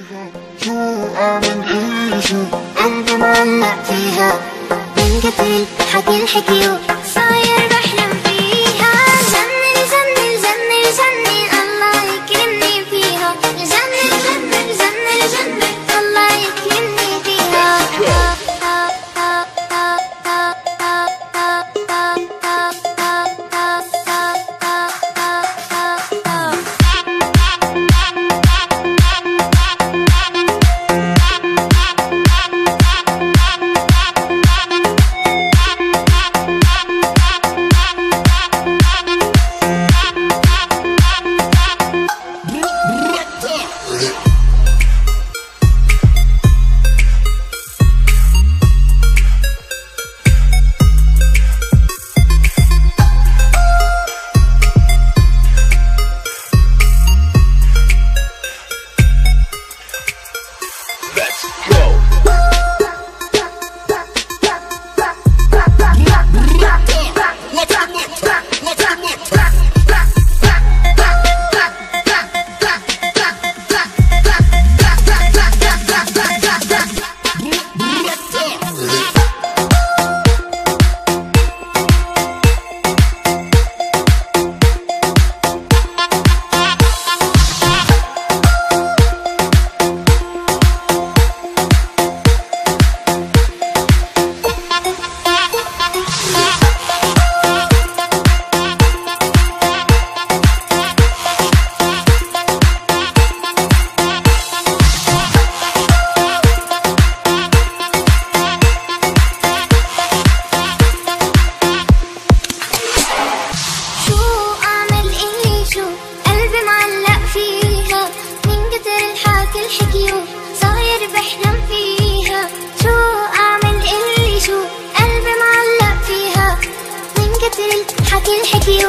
شو أعمل إيه شو قلبي معلق فيها من كتر الحكي الحكيو صاير بحلم فيها. جنن جنن جنن جنن الله يكرمني فيها. جنن جنن جنن جنن الله يكرمني فيها. صاير بحلم فيها. شو أعمل إلي شو قلبي معلق فيها من كتر الحكي الحكيو